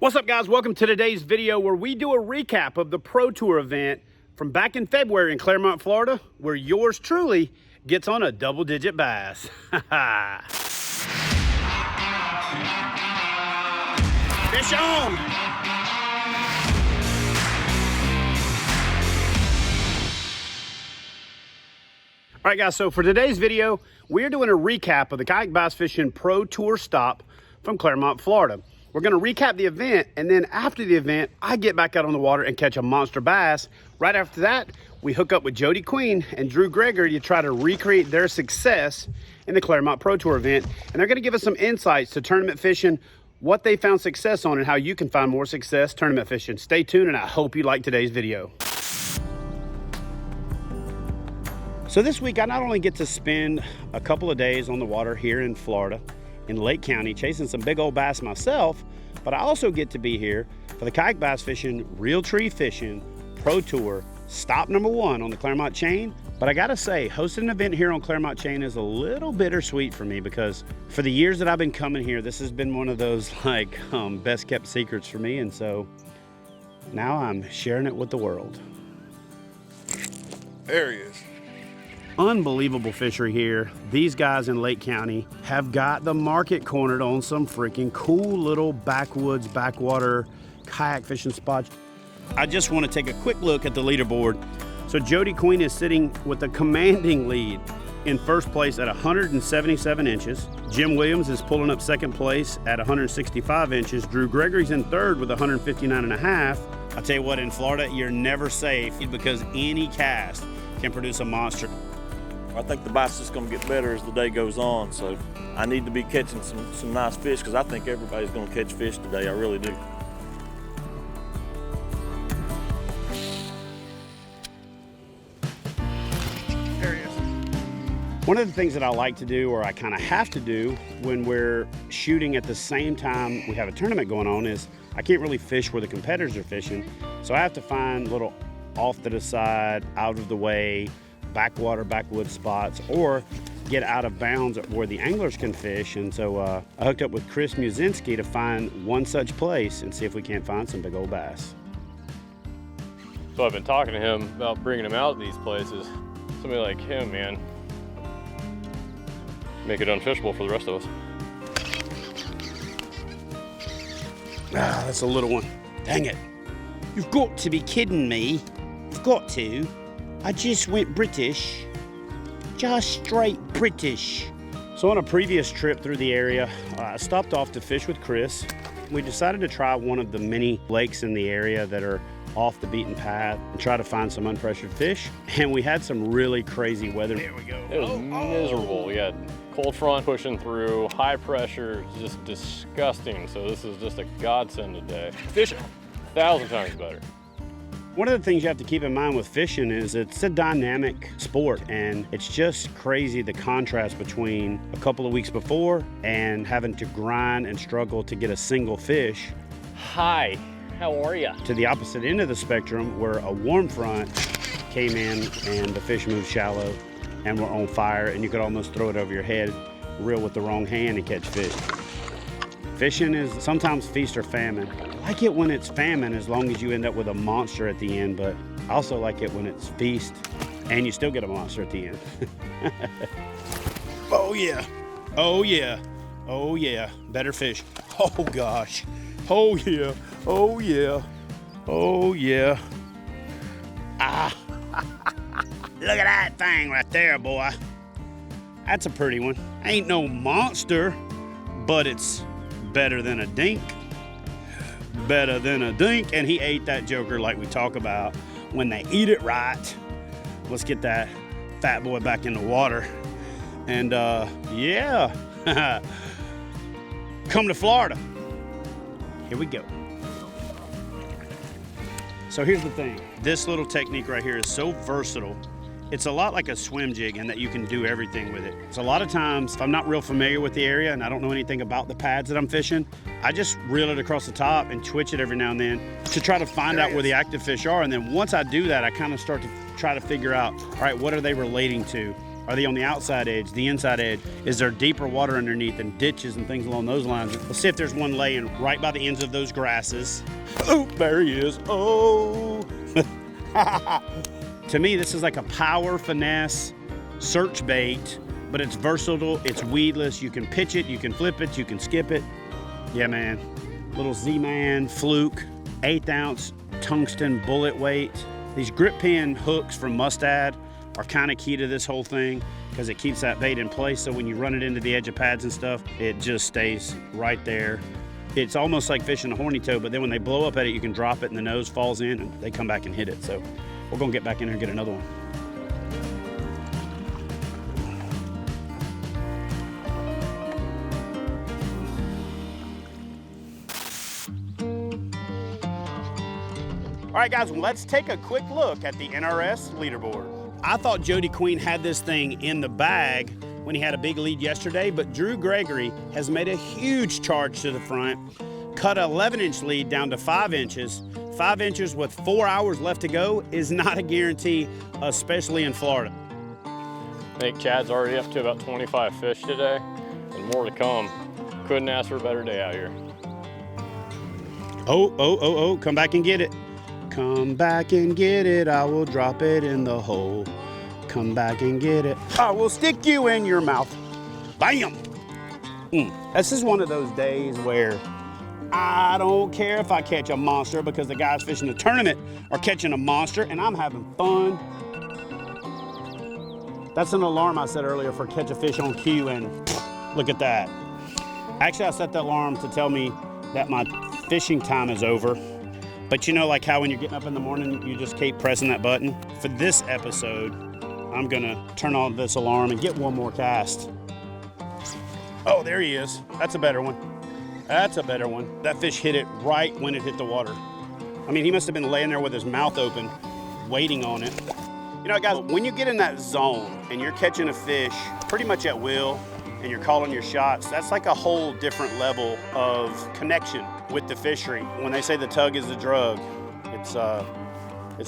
What's up, guys? Welcome to today's video where we do a recap of the Pro Tour event from back in February in Clermont, Florida, where yours truly gets on a double-digit bass. Fish on! All right, guys, so for today's video, we're doing a recap of the Kayak Bass Fishing Pro Tour stop from Clermont, Florida. We're gonna recap the event, and then after the event, I get back out on the water and catch a monster bass. Right after that, we hook up with Jody and Drew Gregory to try to recreate their success in the Clermont Pro Tour event. And they're gonna give us some insights to tournament fishing, what they found success on, and how you can find more success tournament fishing. Stay tuned, and I hope you like today's video. So this week, I not only get to spend a couple of days on the water here in Florida, in Lake County, chasing some big old bass myself, but I also get to be here for the Kayak Bass Fishing Real Tree Fishing Pro Tour stop number 1 on the Clermont chain. But I gotta say, hosting an event here on Clermont chain is a little bittersweet for me, because for the years that I've been coming here, this has been one of those like best kept secrets for me, and so now I'm sharing it with the world. There he is. Unbelievable fishery here. These guys in Lake County have got the market cornered on some freaking cool little backwoods, backwater kayak fishing spots. I just want to take a quick look at the leaderboard. So Jody is sitting with a commanding lead in first place at 177 inches. Jim Williams is pulling up second place at 165 inches. Drew Gregory's in third with 159.5. I'll tell you what, in Florida, you're never safe because any cast can produce a monster. I think the bass is going to get better as the day goes on, so I need to be catching some nice fish, because I think everybody's going to catch fish today. I really do. There he is. One of the things that I like to do, or I kind of have to do, when we're shooting at the same time we have a tournament going on, is I can't really fish where the competitors are fishing, so I have to find little off to the side, out of the way, backwater, backwoods spots, or get out of bounds where the anglers can fish. And so I hooked up with Chris Muzinski to find one such place and see if we can't find some big old bass. So I've been talking to him about bringing him out to these places. Somebody like him, man, make it unfishable for the rest of us. Ah, that's a little one. Dang it. You've got to be kidding me. You've got to. I just went British, just straight British. So on a previous trip through the area, I stopped off to fish with Chris. We decided to try one of the many lakes in the area that are off the beaten path and try to find some unpressured fish. And we had some really crazy weather. There we go. It was miserable. We had cold front pushing through, high pressure, just disgusting. So this is just a godsend today. Fishing 1,000 times better. One of the things you have to keep in mind with fishing is it's a dynamic sport, and it's just crazy the contrast between a couple of weeks before and having to grind and struggle to get a single fish. Hi, how are you? To the opposite end of the spectrum, where a warm front came in and the fish moved shallow and were on fire, and you could almost throw it over your head, reel with the wrong hand and catch fish. Fishing is sometimes feast or famine. I like it when it's famine, as long as you end up with a monster at the end, but I also like it when it's feast and you still get a monster at the end. Oh yeah, oh yeah, oh yeah, better fish. Oh gosh, oh yeah, oh yeah, oh yeah. Ah, look at that thing right there, boy. That's a pretty one. Ain't no monster, but it's better than a dink. Better than a dink, and he ate that joker like we talk about when they eat it right. Let's get that fat boy back in the water. And yeah, come to Florida. Here we go. So here's the thing. This little technique right here is so versatile. It's a lot like a swim jig in that you can do everything with it. So a lot of times, if I'm not real familiar with the area and I don't know anything about the pads that I'm fishing, I just reel it across the top and twitch it every now and then to try to find out where the active fish are. And then once I do that, I kind of start to try to figure out, all right, what are they relating to? Are they on the outside edge, the inside edge? Is there deeper water underneath and ditches and things along those lines? Let's see if there's one laying right by the ends of those grasses. Oh, there he is. Oh. To me, this is like a power finesse search bait, but it's versatile, it's weedless. You can pitch it, you can flip it, you can skip it. Yeah, man. Little Z-Man fluke, 1/8 ounce tungsten bullet weight. These grip pin hooks from Mustad are kind of key to this whole thing because it keeps that bait in place. So when you run it into the edge of pads and stuff, it just stays right there. It's almost like fishing a horny toad, but then when they blow up at it, you can drop it and the nose falls in and they come back and hit it. So we're gonna get back in here and get another one. All right, guys, let's take a quick look at the NRS leaderboard. I thought Jody Queen had this thing in the bag when he had a big lead yesterday, but Drew Gregory has made a huge charge to the front, cut an 11-inch lead down to 5 inches. 5 inches with 4 hours left to go is not a guarantee, especially in Florida. I think Chad's already up to about 25 fish today, and more to come. Couldn't ask for a better day out here. Oh, come back and get it. Come back and get it, I will drop it in the hole. Come back and get it, I will stick you in your mouth. Bam! This is one of those days where I don't care if I catch a monster because the guys fishing the tournament are catching a monster and I'm having fun. That's an alarm I set earlier for catch a fish on cue, and look at that. Actually, I set that alarm to tell me that my fishing time is over. But you know, like how when you're getting up in the morning, you just keep pressing that button? For this episode, I'm gonna turn on this alarm and get one more cast. Oh, there he is. That's a better one. That's a better one. That fish hit it right when it hit the water. I mean, he must have been laying there with his mouth open, waiting on it. You know, guys, when you get in that zone and you're catching a fish pretty much at will and you're calling your shots, that's like a whole different level of connection with the fishery. When they say the tug is the drug, it's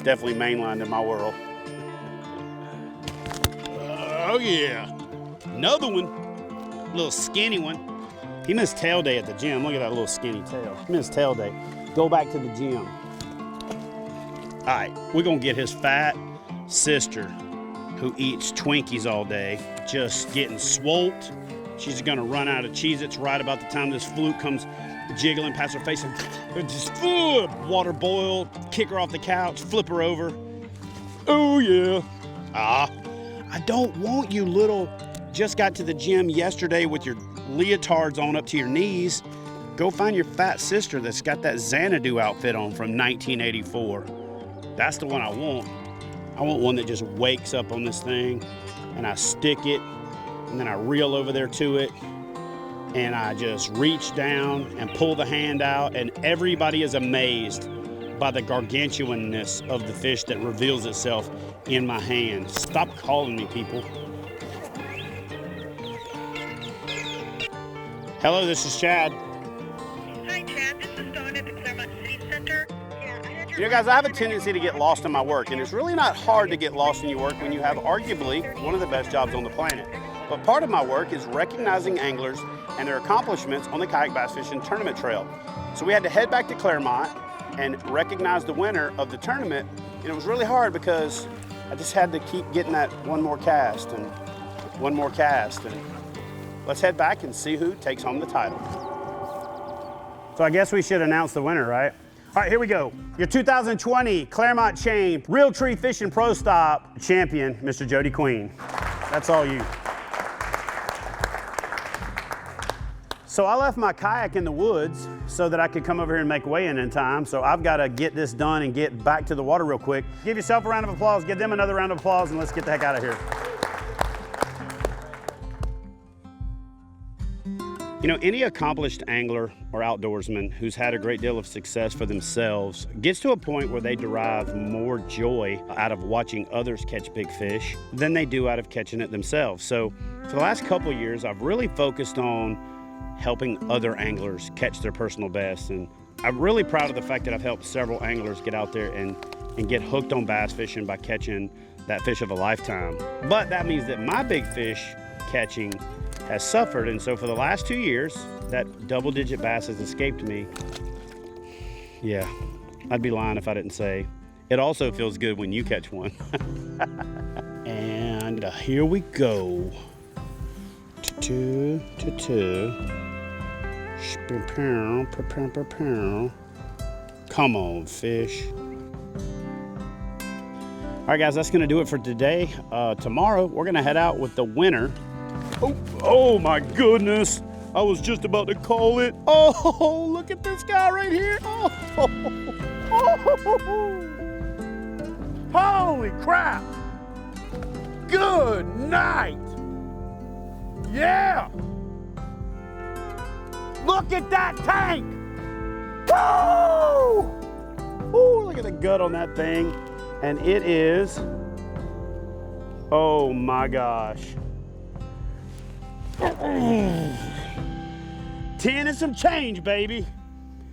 definitely mainlined in my world. Oh yeah, another one, little skinny one. He missed tail day at the gym. Look at that little skinny tail. He missed tail day. Go back to the gym. All right, we're gonna get his fat sister who eats Twinkies all day, just getting swolled. She's gonna run out of Cheez-Its right about the time this fluke comes jiggling past her face and just water boil, kick her off the couch, flip her over. Oh yeah. I don't want you little, just got to the gym yesterday with your leotards on up to your knees. Go find your fat sister that's got that Xanadu outfit on from 1984. That's the one I want. I want one that just wakes up on this thing and I stick it and then I reel over there to it and I just reach down and pull the hand out, and everybody is amazed by the gargantuanness of the fish that reveals itself in my hand. Stop calling me, people. Hello, this is Chad. Hi, Chad. This is Dawn at the Clermont City Center. You know, guys, I have a tendency to get lost in my work, and it's really not hard to get lost in your work when you have arguably one of the best jobs on the planet. But part of my work is recognizing anglers and their accomplishments on the Kayak Bass Fishing Tournament trail. So we had to head back to Clermont and recognize the winner of the tournament, and it was really hard because I just had to keep getting that one more cast and one more cast. And let's head back and see who takes home the title. So I guess we should announce the winner, right? All right, here we go. Your 2020 Clermont Chain Realtree Fishing Pro Stop champion, Mr. Jody Queen. That's all you. So I left my kayak in the woods so that I could come over here and make weigh-in in time. So I've got to get this done and get back to the water real quick. Give yourself a round of applause, give them another round of applause, and let's get the heck out of here. You know, any accomplished angler or outdoorsman who's had a great deal of success for themselves gets to a point where they derive more joy out of watching others catch big fish than they do out of catching it themselves. So for the last couple of years, I've really focused on helping other anglers catch their personal best. And I'm really proud of the fact that I've helped several anglers get out there and get hooked on bass fishing by catching that fish of a lifetime. But that means that my big fish catching has suffered, and so for the last 2 years, that double-digit bass has escaped me. Yeah, I'd be lying if I didn't say it also feels good when you catch one. And here we go. Come on, fish. All right, guys, that's gonna do it for today. Tomorrow, we're gonna head out with the winner. Oh my goodness. I was just about to call it. Oh, look at this guy right here. Oh. Holy crap. Good night. Yeah. Look at that tank. Woo! Ooh, look at the gut on that thing. And it is, oh my gosh. 10 and some change, baby.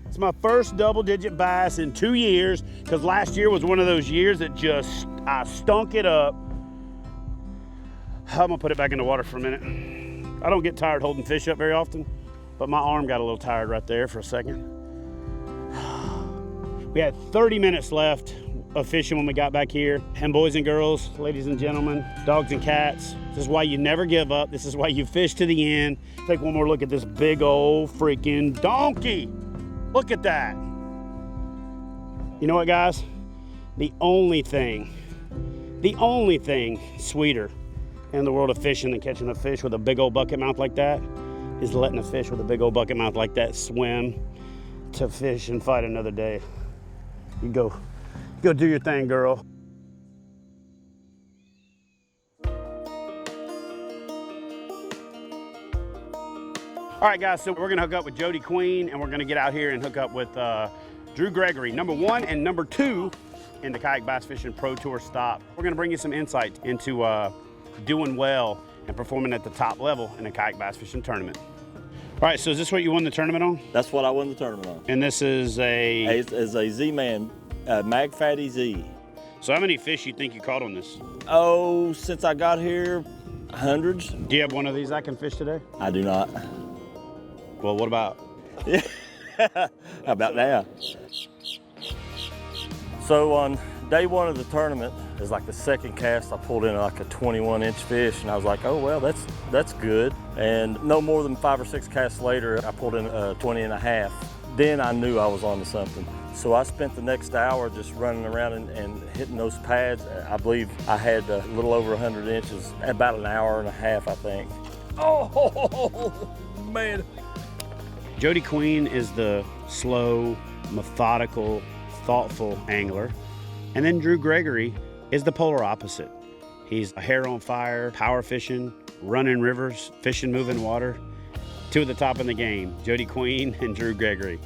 It's my first double-digit bass in 2 years, because last year was one of those years that just, I stunk it up. I'm gonna put it back in the water for a minute. I don't get tired holding fish up very often, but my arm got a little tired right there for a second. We had 30 minutes left of fishing when we got back here. And boys and girls, ladies and gentlemen, dogs and cats, this is why you never give up. This is why you fish to the end. Take one more look at this big old freaking donkey. Look at that. You know what, guys? The only thing sweeter in the world of fishing than catching a fish with a big old bucket mouth like that is letting a fish with a big old bucket mouth like that swim to fish and fight another day. You go do your thing, girl. All right, guys, so we're gonna hook up with Jody Queen, and we're gonna get out here and hook up with Drew Gregory, #1 and #2 in the Kayak Bass Fishing Pro Tour stop. We're gonna bring you some insight into doing well and performing at the top level in the Kayak Bass Fishing Tournament. All right, so is this what you won the tournament on? That's what I won the tournament on. And this is It's a Z-Man, Mag Fatty Z. So how many fish you think you caught on this? Oh, since I got here, hundreds. Do you have one of these I can fish today? I do not. Well, what about? How about now? So on day one of the tournament, it was like the second cast, I pulled in like a 21-inch fish, and I was like, oh, well, that's good. And no more than 5 or 6 casts later, I pulled in a 20 and a half. Then I knew I was onto something. So I spent the next hour just running around and hitting those pads. I believe I had a little over 100 inches, about an hour and a half, I think. Oh, man. Jody Queen is the slow, methodical, thoughtful angler. And then Drew Gregory is the polar opposite. He's a hair on fire, power fishing, running rivers, fishing, moving water. Two at the top in the game, Jody Queen and Drew Gregory.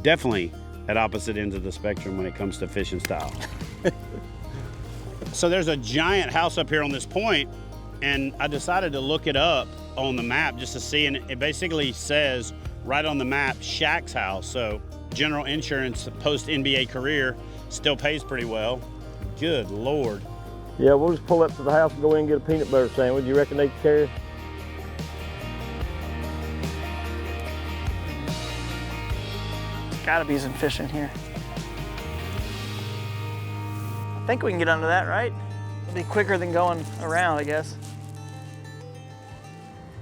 Definitely at opposite ends of the spectrum when it comes to fishing style. So there's a giant house up here on this point, and I decided to look it up on the map just to see, and it basically says right on the map, Shaq's house. So general insurance post-NBA career still pays pretty well. Good Lord. Yeah, we'll just pull up to the house and go in and get a peanut butter sandwich. You reckon they can carry? Gotta be some fish in here. I think we can get under that, right? It'll be quicker than going around, I guess.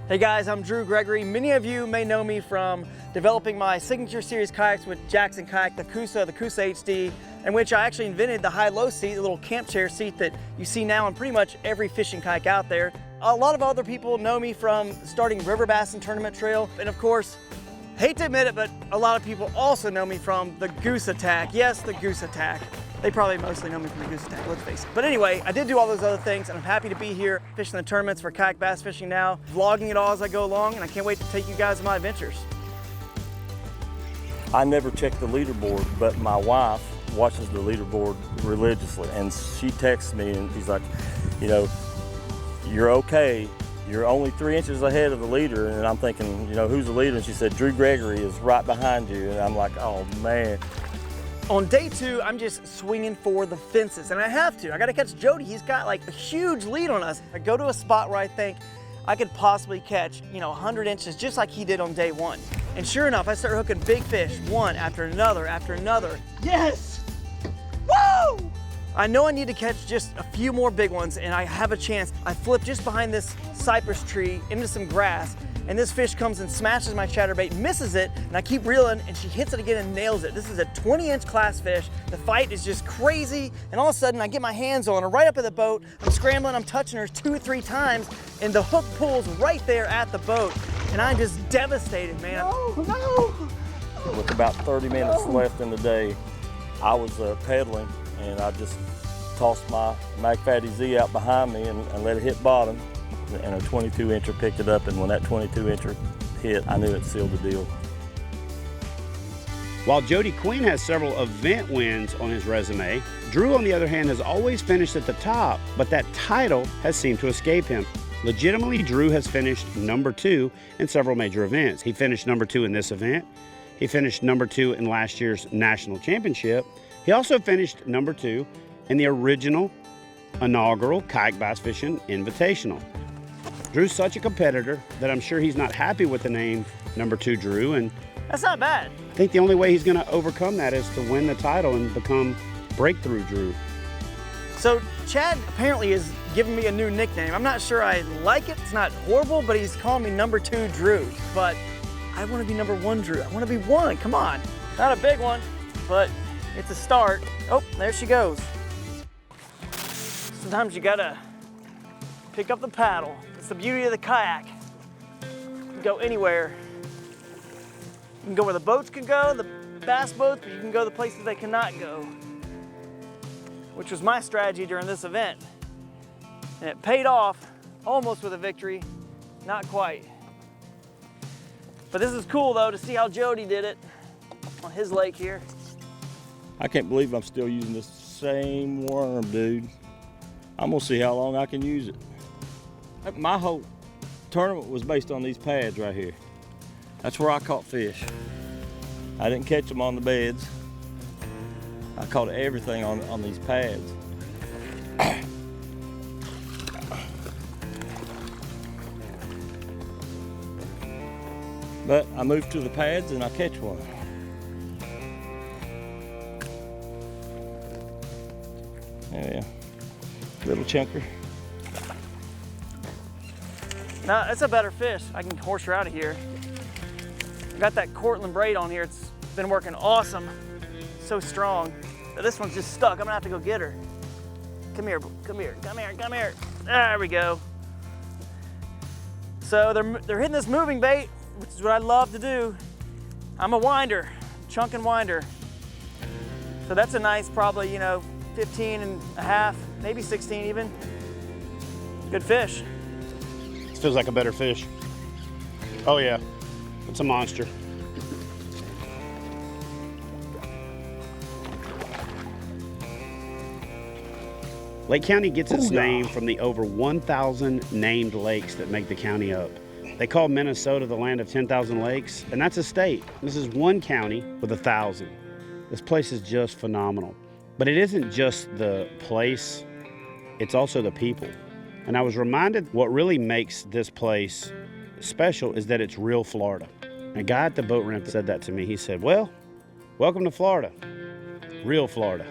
Hey guys, I'm Drew Gregory. Many of you may know me from developing my signature series kayaks with Jackson Kayak, the Coosa HD, in which I actually invented the high-low seat, the little camp chair seat that you see now on pretty much every fishing kayak out there. A lot of other people know me from starting River Bass and Tournament Trail, and of course, hate to admit it, but a lot of people also know me from the Goose Attack. Yes, the Goose Attack. They probably mostly know me from the Goose Attack, let's face it. But anyway, I did do all those other things, and I'm happy to be here fishing the tournaments for Kayak Bass Fishing now, vlogging it all as I go along, and I can't wait to take you guys on my adventures. I never check the leaderboard, but my wife watches the leaderboard religiously, and she texts me and she's like, you know, you're okay. You're only 3 inches ahead of the leader. And I'm thinking, you know, who's the leader? And she said, Drew Gregory is right behind you. And I'm like, oh man. On day 2, I'm just swinging for the fences, and I have to. I gotta catch Jody. He's got like a huge lead on us. I go to a spot where I think I could possibly catch, 100 inches just like he did on day 1. And sure enough, I start hooking big fish, one after another after another. Yes! Woo! I know I need to catch just a few more big ones, and I have a chance. I flip just behind this cypress tree into some grass, and this fish comes and smashes my chatterbait, misses it, and I keep reeling, and she hits it again and nails it. This is a 20-inch class fish. The fight is just crazy, and all of a sudden I get my hands on her right up at the boat. I'm scrambling, I'm touching her 2 or 3 times, and the hook pulls right there at the boat, and I'm just devastated, man. No. With about 30 minutes left in the day, I was pedaling, and I just tossed my Mag Fatty Z out behind me and let it hit bottom. And a 22-incher picked it up, and when that 22-incher hit, I knew it sealed the deal. While Jody Quinn has several event wins on his resume, Drew, on the other hand, has always finished at the top, but that title has seemed to escape him. Legitimately, Drew has finished number 2 in several major events. He finished number 2 in this event. He finished number 2 in last year's national championship. He also finished number 2 in the original inaugural Kayak Bass Fishing Invitational. Drew's such a competitor that I'm sure he's not happy with the name number 2 Drew, and That's not bad. I think the only way he's going to overcome that is to win the title and become Breakthrough Drew. So Chad apparently is giving me a new nickname. I'm not sure I like it. It's not horrible, but he's calling me number 2 Drew. But I want to be number 1 Drew. I want to be 1. Come on. Not a big one, but it's a start. Oh, there she goes. Sometimes you gotta pick up the paddle. It's the beauty of the kayak. You can go anywhere. You can go where the boats can go, the bass boats, but you can go the places they cannot go, which was my strategy during this event. And it paid off, almost with a victory, not quite. But this is cool though, to see how Jody did it on his lake here. I can't believe I'm still using this same worm, dude. I'm gonna see how long I can use it. My whole tournament was based on these pads right here. That's where I caught fish. I didn't catch them on the beds. I caught everything on these pads. But I moved to the pads and I catch one. Yeah, little chunker. Now, that's a better fish. I can horse her out of here. I got that Cortland braid on here. It's been working awesome. So strong. But this one's just stuck. I'm gonna have to go get her. Come here, come here, come here, come here. There we go. So they're hitting this moving bait, which is what I love to do. I'm a winder, chunk and winder. So that's a nice, probably, 15 and a half, maybe 16 even. Good fish. This feels like a better fish. Oh yeah, it's a monster. Lake County gets its name from the over 1,000 named lakes that make the county up. They call Minnesota the land of 10,000 lakes, and that's a state. This is one county with 1,000. This place is just phenomenal. But it isn't just the place, it's also the people. And I was reminded what really makes this place special is that it's real Florida. A guy at the boat ramp said that to me. He said, well, welcome to Florida, real Florida.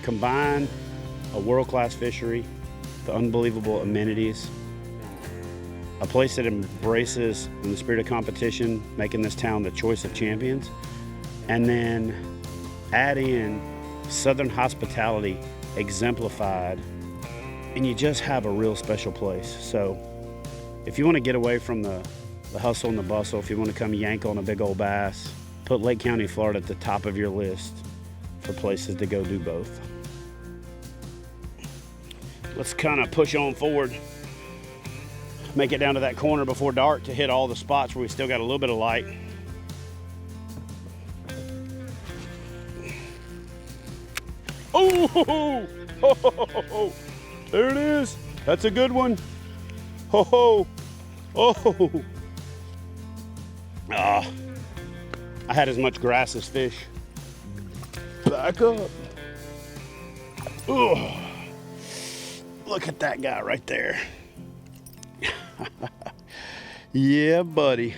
Combine a world-class fishery, the unbelievable amenities, a place that embraces in the spirit of competition, making this town the choice of champions, and then add in Southern hospitality exemplified, and you just have a real special place. So if you want to get away from the hustle and the bustle, if you want to come yank on a big old bass, put Lake County, Florida at the top of your list for places to go do both. Let's kind of push on forward, make it down to that corner before dark to hit all the spots where we still got a little bit of light. Oh, ho, ho, ho, ho. There it is. That's a good one. Ho, ho. Oh. Ah, I had as much grass as fish. Back up. Oh, look at that guy right there. Yeah, buddy.